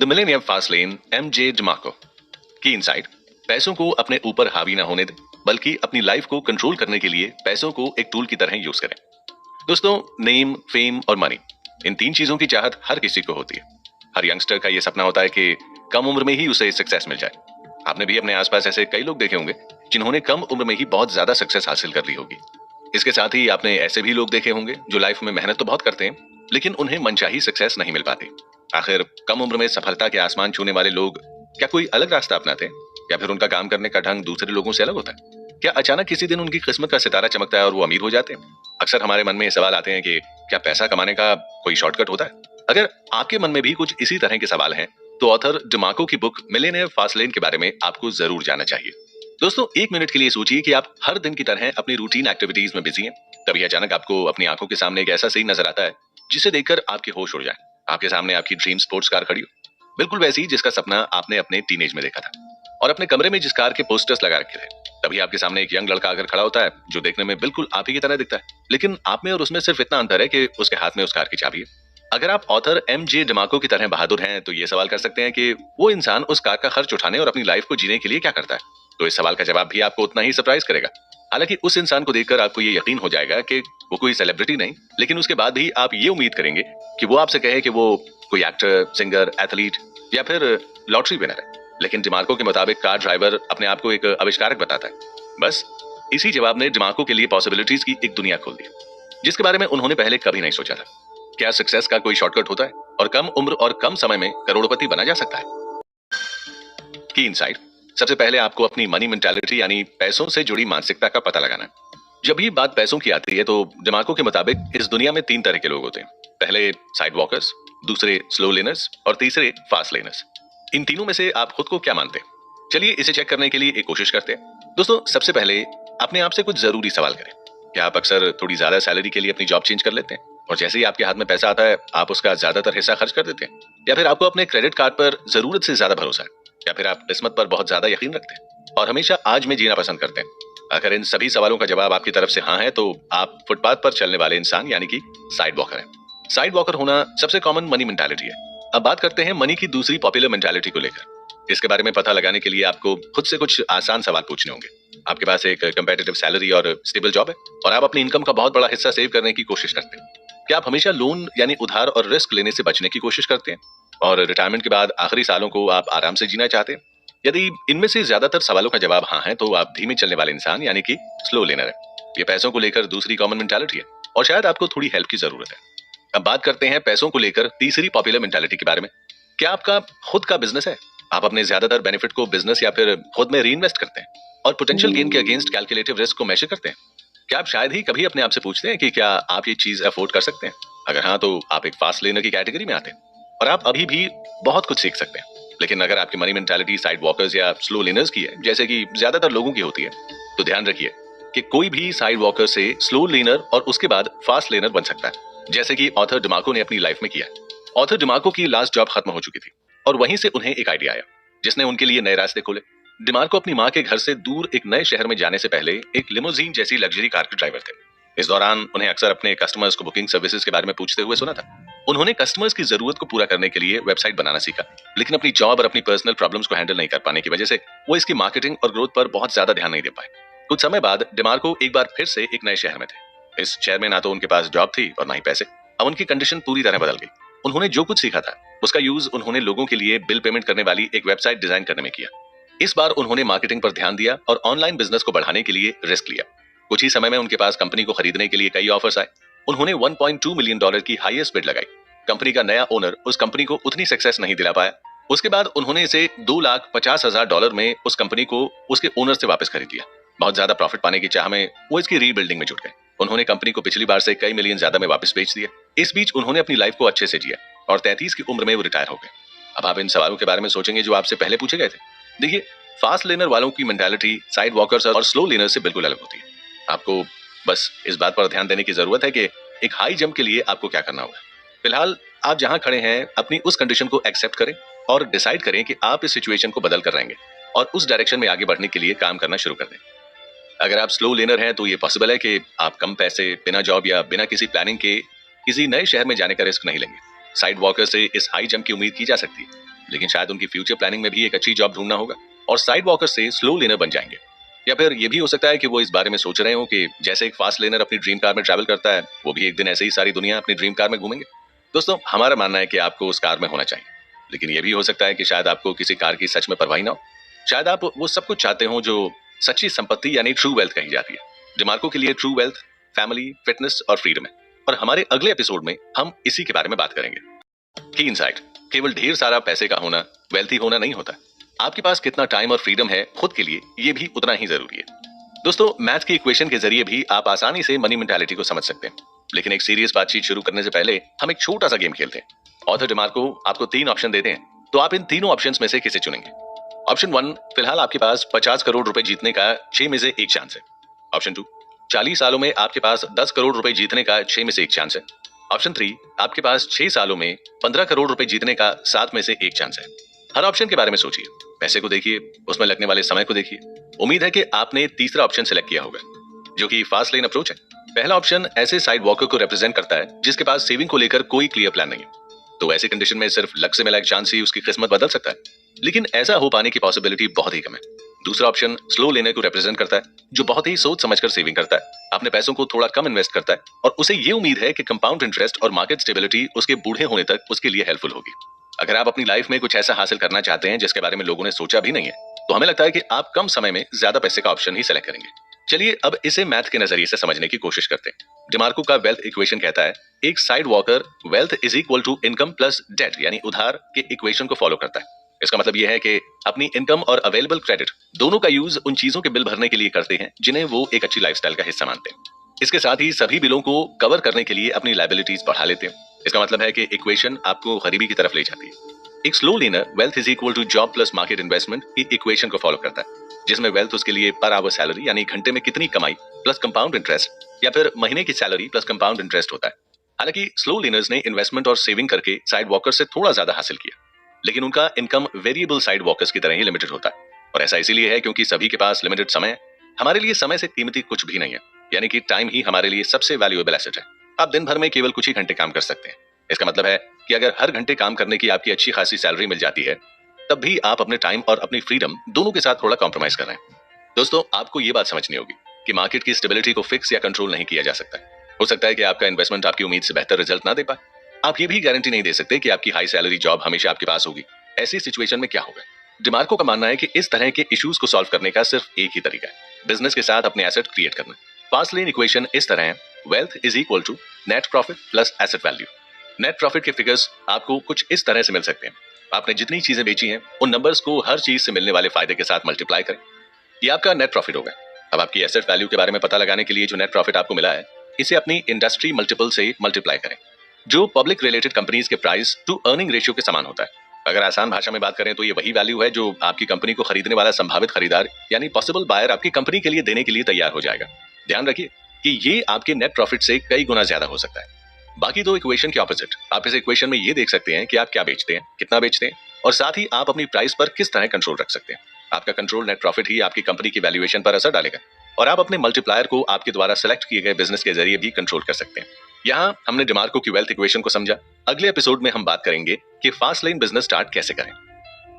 The millennium fast lane MJ DeMarco की insight, पैसों को अपने ऊपर हावी ना होने दें, बल्कि अपनी लाइफ को कंट्रोल करने के लिए पैसों को एक टूल की तरह यूज करें। दोस्तों, नेम, फेम और मनी, इन तीन चीजों की चाहत हर किसी को होती है। हर यंगस्टर का यह सपना होता है कि कम उम्र में ही उसे सक्सेस मिल जाए। आपने भी अपने आसपास ऐसे कई लोग देखे होंगे जिन्होंने कम उम्र में ही बहुत ज्यादा सक्सेस हासिल कर ली होगी। इसके साथ ही आपने ऐसे भी लोग देखे होंगे जो लाइफ में मेहनत तो बहुत करते हैं, लेकिन उन्हें मनचाही सक्सेस नहीं मिल पाती। आखिर कम उम्र में सफलता के आसमान छूने वाले लोग क्या कोई अलग रास्ता अपनाते हैं, या फिर उनका काम करने का ढंग दूसरे लोगों से अलग होता है? क्या अचानक किसी दिन उनकी किस्मत का सितारा चमकता है और वो अमीर हो जाते हैं? अक्सर हमारे मन में ये सवाल आते हैं कि क्या पैसा कमाने का कोई शॉर्टकट होता है? अगर आपके मन में भी कुछ इसी तरह के सवाल हैं, तो ऑथर डिमार्को की बुक मिलियनेयर फास्ट लेन के बारे में आपको जरूर जानना चाहिए। दोस्तों, एक मिनट के लिए सोचिए कि आप हर दिन की तरह अपनी रूटीन एक्टिविटीज में बिजी हैं। तभी अचानक आपको अपनी आंखों के सामने एक ऐसा सीन नजर आता है जिसे देखकर आपके होश उड़ जाए। आपके सामने आपकी ड्रीम स्पोर्ट्स कार खड़ी हो, बिल्कुल वैसी जिसका सपना आपने अपने टीनेज में देखा था, और अपने कमरे में जिस कार के पोस्टर्स लगा रखे थे। तभी आपके सामने एक यंग लड़का आकर खड़ा होता है जो देखने में बिल्कुल आप ही की तरह दिखता है, लेकिन आप में और उसमें सिर्फ इतना अंतर है कि उसके हाथ में उस कार की चाबी है। अगर आप ऑथर एमजे डिमार्को की तरह बहादुर हैं, तो ये सवाल कर सकते हैं कि वो इंसान उस कार का खर्च उठाने और अपनी लाइफ को जीने के लिए क्या करता है। तो इस सवाल का जवाब भी आपको उतना ही सरप्राइज करेगा। हालांकि उस इंसान को देखकर आपको ये यकीन हो जाएगा कि वो कोई सेलिब्रिटी नहीं, लेकिन उसके बाद भी आप ये उम्मीद करेंगे कि वो आपसे कहे कि वो कोई एक्टर, सिंगर, एथलीट या फिर लॉटरी विनर है। लेकिन डिमार्को के मुताबिक कार ड्राइवर अपने आप को एक आविष्कारक बताता है। बस इसी जवाब ने डिमार्को के लिए पॉसिबिलिटीज की एक दुनिया खोल दी, जिसके बारे में उन्होंने पहले कभी नहीं सोचा था। क्या सक्सेस का कोई शॉर्टकट होता है और कम उम्र और कम समय में करोड़पति बना जा सकता है? की इनसाइट, सबसे पहले आपको अपनी मनी मेंटालिटी यानी पैसों से जुड़ी मानसिकता का पता लगाना है। जब भी बात पैसों की आती है तो डिमार्को के मुताबिक इस दुनिया में तीन तरह के लोग होते हैं। पहले साइड वॉकर्स, दूसरे स्लो लेनर्स और तीसरे फास्ट लेनर्स। इन तीनों में से आप खुद को क्या मानते हैं? चलिए इसे चेक करने के लिए एक कोशिश करते हैं। दोस्तों, सबसे पहले अपने आप से कुछ जरूरी सवाल करें। क्या आप अक्सर थोड़ी ज्यादा सैलरी के लिए अपनी जॉब चेंज कर लेते हैं और जैसे ही आपके हाथ में पैसा आता है आप उसका ज्यादातर हिस्सा खर्च कर देते हैं? या फिर आपको अपने क्रेडिट कार्ड पर जरूरत से ज्यादा भरोसा है? या फिर आप किस्मत पर बहुत ज्यादा यकीन रखते हैं और हमेशा आज में जीना पसंद करते हैं? अगर इन सभी सवालों का जवाब आपकी तरफ से हाँ है, तो आप फुटपाथ पर चलने वाले इंसान यानी कि साइड वॉकर हैं। साइड वॉकर होना सबसे कॉमन मनी मेंटालिटी है। अब बात करते हैं मनी की दूसरी पॉपुलर मेंटालिटी को लेकर। इसके बारे में पता लगाने के लिए आपको खुद से कुछ आसान सवाल पूछने होंगे। आपके पास एक कंपेटिटिव सैलरी और स्टेबल जॉब है और आप अपनी इनकम का बहुत बड़ा हिस्सा सेव करने की कोशिश करते हैं। क्या आप हमेशा लोन यानी उधार और रिस्क लेने से बचने की कोशिश करते हैं और रिटायरमेंट के बाद आखिरी सालों को आप आराम से जीना चाहते हैं? यदि इनमें से ज्यादातर सवालों का जवाब हाँ है, तो आप धीमे चलने वाले इंसान यानी कि स्लो लेनर है। ये पैसों को लेकर दूसरी कॉमन मेंटालिटी है और शायद आपको थोड़ी हेल्प की जरूरत है। अब बात करते हैं पैसों को लेकर तीसरी पॉपुलर मेंटालिटी के बारे में। क्या आपका खुद का बिजनेस है? आप अपने ज्यादातर बेनिफिट को बिजनेस या फिर खुद में रीइन्वेस्ट करते हैं और पोटेंशियल गेन के अगेंस्ट कैलकुलेटिव रिस्क को मेजर करते हैं। क्या आप शायद ही कभी अपने आप से पूछते हैं कि क्या आप ये चीज अफोर्ड कर सकते हैं? अगर हाँ, तो आप एक फास्ट लेनर की कैटेगरी में आते हैं और आप अभी भी बहुत कुछ सीख सकते हैं। लेकिन अगर आपकी मनी मेंटालिटी साइड वॉकर्स या स्लो लेनर्स की है, जैसे कि ज्यादातर लोगों की होती है, तो ध्यान रखिए कि कोई भी साइड वॉकर से स्लो लेनर और उसके बाद फास्ट लेनर बन सकता है, जैसे कि ऑथर डिमार्को ने अपनी लाइफ में किया। ऑथर डिमार्को की लास्ट जॉब खत्म हो चुकी थी और वहीं से उन्हें एक आइडिया आया जिसने उनके लिए नए रास्ते खोले। डिमार्को अपनी माँ के घर से दूर एक नए शहर में जाने से पहले एक लिमोजीन जैसी लग्जरी कार के ड्राइवर थे। इस दौरान उन्हें अक्सर अपने कस्टमर्स को बुकिंग सर्विसेज के बारे में पूछते हुए सुना था। उन्होंने कस्टमर्स की जरूरत को पूरा करने के लिए वेबसाइट बनाना सीखा, लेकिन अपनी जॉब और अपनी पर्सनल प्रॉब्लम्स को हैंडल नहीं कर पाने की वजह से वो इसकी मार्केटिंग और ग्रोथ पर बहुत ज्यादा ध्यान नहीं दे पाए। कुछ समय बाद डिमार्को एक बार फिर से एक नए शहर में थे। इस शहर में ना तो उनके पास जॉब थी और ना ही पैसे। अब उनकी कंडीशन पूरी तरह बदल गई। उन्होंने जो कुछ सीखा था उसका यूज उन्होंने लोगों के लिए बिल पेमेंट करने वाली एक वेबसाइट डिजाइन करने में किया। इस बार उन्होंने मार्केटिंग पर ध्यान दिया और ऑनलाइन बिजनेस को बढ़ाने के लिए रिस्क लिया। कुछ ही समय में उनके पास कंपनी को खरीदने के लिए कई ऑफर्स आए। उन्होंने $1.2 मिलियन की हाईएस्ट बिड लगाई। कंपनी का नया ओनर उस कंपनी को उतनी सक्सेस नहीं दिला पाया। उसके बाद उन्होंने इसे $2,50,000 में उस कंपनी को उसके ओनर से वापस खरीद लिया। बहुत ज्यादा प्रॉफिट पाने की चाह में वो इसकी रीबिल्डिंग में जुट गए। उन्होंने कंपनी को पिछली बार से कई मिलियन ज्यादा में वापस बेच दिया। इस बीच उन्होंने अपनी लाइफ को अच्छे से जिया और 33 की उम्र में वो रिटायर हो गए। अब आप इन सवालों के बारे में सोचेंगे जो आपसे पहले पूछे गए थे। देखिए, फास्ट लेनर वालों की मेंटालिटी साइड वॉकर्स और स्लो लेनर से बिल्कुल अलग होती है। आपको बस इस बात पर ध्यान देने की जरूरत है कि एक हाई जंप के लिए आपको क्या करना होगा। फिलहाल आप जहां खड़े हैं अपनी उस कंडीशन को एक्सेप्ट करें और डिसाइड करें कि आप इस सिचुएशन को बदल कर रहेंगे और उस डायरेक्शन में आगे बढ़ने के लिए काम करना शुरू कर दें। अगर आप स्लो लेनर हैं तो ये पॉसिबल है कि आप कम पैसे, बिना जॉब या बिना किसी प्लानिंग के किसी नए शहर में जाने का रिस्क नहीं लेंगे। साइड वॉकर से इस हाई जंप की उम्मीद की जा सकती है। लेकिन शायद उनकी फ्यूचर प्लानिंग में भी एक अच्छी जॉब ढूंढना होगा और साइड वॉकर से स्लो लेनर बन जाएंगे। या फिर ये भी हो सकता है कि वो इस बारे में सोच रहे हो कि जैसे एक फास्ट लेनर अपनी ड्रीम कार में ट्रैवल करता है, वो भी एक दिन ऐसे ही सारी दुनिया अपनी ड्रीम कार में घूमेंगे। दोस्तों, हमारा मानना है कि आपको उस कार में होना चाहिए, लेकिन ये भी हो सकता है कि शायद आपको किसी कार की सच में परवाह ना हो। शायद आप वो सब कुछ चाहते हो जो सच्ची संपत्ति यानी ट्रू वेल्थ कही जाती है। डिमार्को के लिए ट्रू वेल्थ फैमिली, फिटनेस और फ्रीडम है, और हमारे अगले एपिसोड में हम इसी के बारे में बात करेंगे। की इनसाइट, केवल ढेर सारा पैसे का होना वेल्थी होना नहीं होता। आपके पास कितना टाइम और फ्रीडम है खुद के लिए, ये भी उतना ही जरूरी है। दोस्तों, मैथ की इक्वेशन के जरिए भी आप आसानी से मनी मेंटालिटी को समझ सकते हैं, लेकिन एक सीरियस बातचीत शुरू करने से पहले हम एक छोटा सा गेम खेलते हैं। ऑथर डिमार्को आपको 3 ऑप्शन देते हैं, तो आप इन तीनों ऑप्शंस में से किसे चुनेंगे? ऑप्शन 1, फिलहाल आपके पास 50 करोड़ रुपए जीतने का 6 में से 1 चांस है। ऑप्शन 2, 40 सालों में आपके पास 10 करोड़ रुपए जीतने का 6 में से 1 चांस है। ऑप्शन 3, आपके पास 6 सालों में 15 करोड़ रुपए जीतने का 7 में से 1 चांस है। हर ऑप्शन के बारे में सोचिए, पैसे को देखिए, उसमें लगने वाले समय को देखिए। उम्मीद है कि आपने तीसरा ऑप्शन सिलेक्ट किया होगा, जो कि फास्ट लेन अप्रोच है। पहला ऑप्शन ऐसे साइड वॉकर को रिप्रेजेंट करता है जिसके पास सेविंग को लेकर कोई क्लियर प्लान नहीं है, तो ऐसी कंडीशन में सिर्फ लक से मिला एक चांस ही उसकी किस्मत बदल सकता है, लेकिन ऐसा हो पाने की पॉसिबिलिटी बहुत ही कम है। दूसरा ऑप्शन स्लो लेनर को रिप्रेजेंट करता है, जो बहुत ही सोच समझकर सेविंग करता है, अपने पैसों को थोड़ा कम इन्वेस्ट करता है और उसे ये उम्मीद है कि कंपाउंड इंटरेस्ट और मार्केट स्टेबिलिटी उसके बूढ़े होने तक उसके लिए हेल्पफुल होगी। अगर आप अपनी लाइफ में कुछ ऐसा हासिल करना चाहते हैं जिसके बारे में लोगों ने सोचा भी नहीं है, तो हमें लगता है कि आप कम समय में ज्यादा पैसे का ऑप्शन ही सेलेक्ट करेंगे। चलिए अब इसे मैथ के नजरिए से समझने की कोशिश करते हैं। डिमार्को का वेल्थ इक्वेशन कहता है एक side walker wealth is equal to income plus debt यानी उधार के इक्वेशन को फॉलो करता है। इसका मतलब यह है कि अपनी इनकम और अवेलेबल क्रेडिट दोनों का यूज उन चीजों के बिल भरने के लिए करते हैं जिन्हें वो एक अच्छी लाइफस्टाइल का हिस्सा मानते हैं। इसके साथ ही सभी बिलों को कवर करने के लिए अपनी लायबिलिटीज बढ़ा लेते हैं। इसका मतलब है कि इक्वेशन आपको गरीबी की तरफ ले जाती है। एक slow laner wealth is equal to job plus market investment की इक्वेशन को फॉलो करता है, जिसमें वेल्थ उसके लिए पर आवर सैलरी यानी घंटे में कितनी कमाई प्लस कंपाउंड इंटरेस्ट या फिर महीने की सैलरी प्लस कंपाउंड इंटरेस्ट होता है। हालांकि स्लो लेनर्स ने इन्वेस्टमेंट और सेविंग करके साइड वॉकर से थोड़ा ज्यादा हासिल किया, लेकिन उनका इनकम वेरिएबल साइड वॉकर्स की तरह ही लिमिटेड होता है, और ऐसा इसीलिए है क्योंकि सभी के पास लिमिटेड समय है। हमारे लिए समय से कीमती कुछ भी नहीं है, यानी कि टाइम ही हमारे लिए सबसे वैल्यूएबल एसेट है। आप दिन भर में केवल कुछ ही घंटे काम कर सकते हैं। इसका मतलब है कि अगर हर घंटे काम करने की आपकी अच्छी खासी सैलरी मिल जाती है, तब भी आप अपने टाइम और अपनी फ्रीडम दोनों के साथ थोड़ा कॉम्प्रोमाइज कर रहे हैं। दोस्तों, आपको ये बात समझनी होगी कि मार्केट की स्टेबिलिटी को फिक्स या कंट्रोल नहीं किया जा सकता। हो सकता है कि आपका इन्वेस्टमेंट आपकी उम्मीद से बेहतर रिजल्ट ना दे पाए। आप ये भी गारंटी नहीं दे सकते कि आपकी हाई सैलरी जॉब हमेशा आपके पास होगी। ऐसी सिचुएशन में क्या होगा? डिमार्को का मानना है कि इस तरह के इश्यूज को सॉल्व करने का सिर्फ एक ही तरीका है, बिजनेस के साथ अपने एसेट क्रिएट करना। फास्ट लेन इक्वेशन इस तरह है, wealth is equal to net profit plus asset value. Net profit के फिगर्स आपको कुछ इस तरह से मिल सकते हैं। आपने जितनी चीजें बेची हैं उन नंबर्स को हर चीज से मिलने वाले फायदे के साथ मल्टीप्लाई करें, ये आपका नेट प्रॉफिट होगा। अब आपकी एसेट वैल्यू के बारे में पता लगाने के लिए जो नेट प्रॉफिट आपको मिला है, इसे अपनी इंडस्ट्री मल्टीपल से मल्टीप्लाई करें, जो पब्लिक रिलेटेड कंपनीज के प्राइस टू अर्निंग रेशियो के समान होता है। अगर आसान भाषा में बात करें तो ये वही वैल्यू है जो आपकी कंपनी को खरीदने वाला संभावित खरीदार यानी पॉसिबल बायर आपकी कंपनी के लिए देने के लिए तैयार हो जाएगा। ध्यान रखिए कि ये आपके नेट प्रॉफिट से कई गुना ज्यादा हो सकता है। बाकी दो इक्वेशन के ऑपोजिट, आप इस इक्वेशन में ये देख सकते हैं कि आप क्या बेचते हैं, कितना बेचते हैं, और साथ ही आप अपनी प्राइस पर किस तरह कंट्रोल रख सकते हैं। आपका कंट्रोल नेट प्रॉफिट ही आपकी कंपनी की वैल्यूएशन पर असर डालेगा, और आप अपने मल्टीप्लायर को आपके द्वारा सेलेक्ट किए गए बिजनेस के जरिए भी कंट्रोल कर सकते हैं। यहाँ हमने डिमार्को की वेल्थ इक्वेशन को समझा। अगले एपिसोड में हम बात करेंगे कि फास्ट लेन बिजनेस स्टार्ट कैसे करें।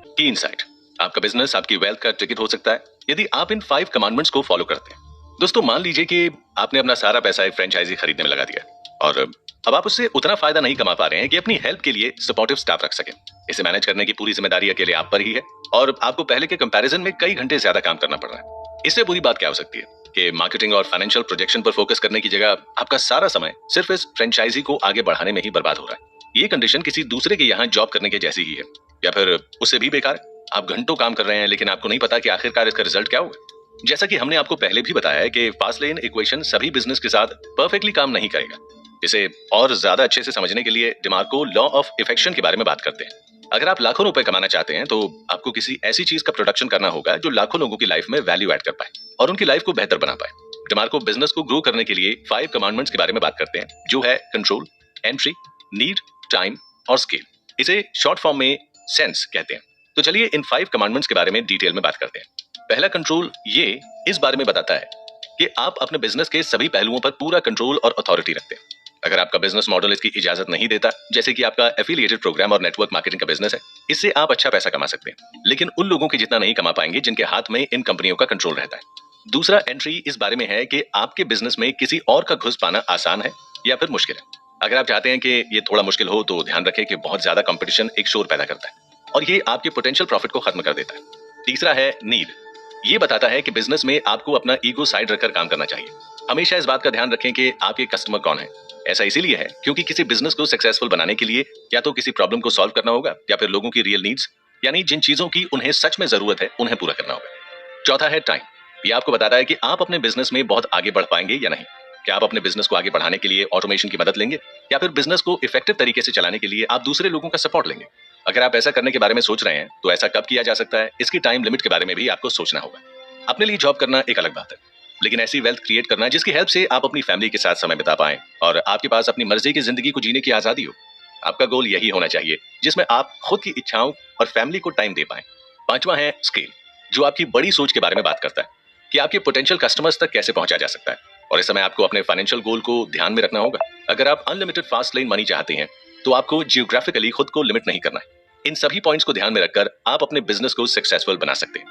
की इनसाइट, आपका बिजनेस आपकी वेल्थ का टिकट हो सकता है यदि आप इन 5 कमांडमेंट्स को फॉलो करते हैं। दोस्तों, मान लीजिए कि आपने अपना सारा पैसा एक फ्रेंचाइजी खरीदने में लगा दिया और अब आप उससे उतना फायदा नहीं कमा पा रहे हैं कि अपनी हेल्प के लिए सपोर्टिव स्टाफ रख सकें। इसे मैनेज करने की पूरी जिम्मेदारी अकेले आप पर ही है और आपको पहले के कंपैरिजन में कई घंटे ज्यादा काम करना पड़ रहा है। इससे बुरी बात क्या हो सकती है कि मार्केटिंग और फाइनेंशियल प्रोजेक्शन पर फोकस करने की जगह आपका सारा समय सिर्फ इस फ्रेंचाइजी को आगे बढ़ाने में ही बर्बाद हो रहा है। ये कंडीशन किसी दूसरे के यहाँ जॉब करने के जैसी ही है, या फिर उससे भी बेकार। आप घंटों काम कर रहे हैं लेकिन आपको नहीं पता कि आखिरकार इसका रिजल्ट क्या होगा। जैसा कि हमने आपको पहले भी बताया है कि फास्ट लेन इक्वेशन सभी बिजनेस के साथ परफेक्टली काम नहीं करेगा। इसे और ज्यादा अच्छे से समझने के लिए डिमार्को लॉ ऑफ इफेक्शन के बारे में बात करते हैं। अगर आप लाखों रुपए कमाना चाहते हैं तो आपको किसी ऐसी चीज का प्रोडक्शन करना होगा जो लाखों लोगों की लाइफ में वैल्यू ऐड कर पाए और उनकी लाइफ को बेहतर बना पाए। डिमार्को बिजनेस को ग्रो करने के लिए 5 कमांडमेंट्स के बारे में बात करते हैं, जो है कंट्रोल, एंट्री, नीड, टाइम और स्केल। इसे शॉर्ट फॉर्म में सेंस कहते हैं। तो चलिए इन 5 कमांडमेंट्स के बारे में डिटेल में बात करते हैं। पहला कंट्रोल ये इस बारे में बताता है कि आप अपने बिजनेस के सभी पहलुओं पर पूरा कंट्रोल और अथॉरिटी रखते हैं। अगर आपका बिजनेस मॉडल इसकी इजाजत नहीं देता, जैसे कि आपका एफिलिएटेड प्रोग्राम और नेटवर्क मार्केटिंग का बिजनेस है, इससे आप अच्छा पैसा कमा सकते हैं, लेकिन उन लोगों के जितना नहीं कमा पाएंगे जिनके हाथ में इन कंपनियों का कंट्रोल रहता है। दूसरा एंट्री इस बारे में है कि आपके बिजनेस में किसी और का घुस पाना आसान है या फिर मुश्किल है। अगर आप चाहते हैं कि ये थोड़ा मुश्किल हो तो ध्यान रखें कि बहुत ज्यादा कंपटीशन एक शोर पैदा करता है और ये आपके पोटेंशियल प्रॉफिट को खत्म कर देता है। तीसरा है नीड। ये बताता है कि बिजनेस में आपको अपना ईगो साइड रखकर काम करना चाहिए। हमेशा इस बात का ध्यान रखें कि आपके कस्टमर कौन है। ऐसा इसीलिए है क्योंकि किसी बिजनेस को सक्सेसफुल बनाने के लिए या तो किसी प्रॉब्लम को सॉल्व करना होगा या फिर लोगों की रियल नीड्स यानी जिन चीजों की उन्हें सच में जरूरत है उन्हें पूरा करना होगा। चौथा है टाइम। ये आपको बताता है कि आप अपने बिजनेस में बहुत आगे बढ़ पाएंगे या नहीं। क्या आप अपने बिजनेस को आगे बढ़ाने के लिए ऑटोमेशन की मदद लेंगे या फिर बिजनेस को इफेक्टिव तरीके से चलाने के लिए आप दूसरे लोगों का सपोर्ट लेंगे। अगर आप ऐसा करने के बारे में सोच रहे हैं तो ऐसा कब किया जा सकता है, इसकी टाइम लिमिट के बारे में भी आपको सोचना होगा। अपने लिए जॉब करना एक अलग बात है, लेकिन ऐसी वेल्थ क्रिएट करना जिसकी हेल्प से आप अपनी फैमिली के साथ समय बिता पाएं और आपके पास अपनी मर्जी की जिंदगी को जीने की आजादी हो। आपका गोल यही होना चाहिए जिसमें आप खुद की इच्छाओं और फैमिली को टाइम दे पाएं। पांचवा है स्केल, जो आपकी बड़ी सोच के बारे में बात करता है कि आपके पोटेंशियल कस्टमर्स तक कैसे पहुंचा जा सकता है और इस समय आपको अपने फाइनेंशियल गोल को ध्यान में रखना होगा। अगर आप अनलिमिटेड फास्ट लेन मनी चाहते हैं तो आपको जियोग्राफिकली खुद को लिमिट नहीं करना है। इन सभी पॉइंट्स को ध्यान में रखकर आप अपने बिजनेस को सक्सेसफुल बना सकते हैं।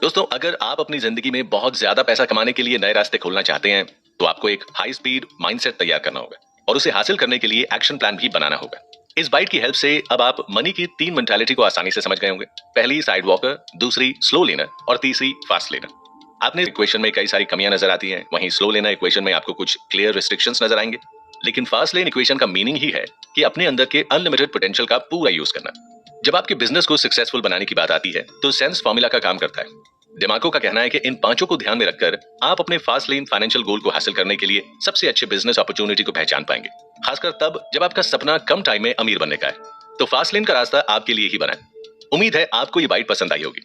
दोस्तों, अगर आप अपनी जिंदगी में बहुत ज्यादा पैसा कमाने के लिए नए रास्ते खोलना चाहते हैं तो आपको एक हाई स्पीड माइंडसेट तैयार करना होगा और उसे हासिल करने के लिए एक्शन प्लान भी बनाना होगा। इस बाइट की हेल्प से अब आप मनी की 3 मेंटालिटी को आसानी से समझ गए होंगे। पहली साइड वॉकर, दूसरी स्लो लेनर और तीसरी फास्ट लेनर। आपने इक्वेशन में कई सारी कमियां नजर आती हैं, वहीं स्लो लेनर इक्वेशन में आपको कुछ क्लियर रिस्ट्रिक्शंस नजर आएंगे, लेकिन फास्ट लेन इक्वेशन का मीनिंग ही है कि अपने अंदर के अनलिमिटेड पोटेंशियल का पूरा यूज करना। जब आपके बिजनेस को सक्सेसफुल बनाने की बात आती है तो सेंस फॉर्मूला का काम करता है। दिमागों का कहना है कि इन पांचों को ध्यान में रखकर आप अपने फास्ट लेन फाइनेंशियल गोल को हासिल करने के लिए सबसे अच्छे बिजनेस अपॉर्चुनिटी को पहचान पाएंगे, खासकर तब जब आपका सपना कम टाइम में अमीर बनने का है। तो फास्ट लेन का रास्ता आपके लिए ही बना है। उम्मीद है आपको ये बाइट पसंद आई होगी।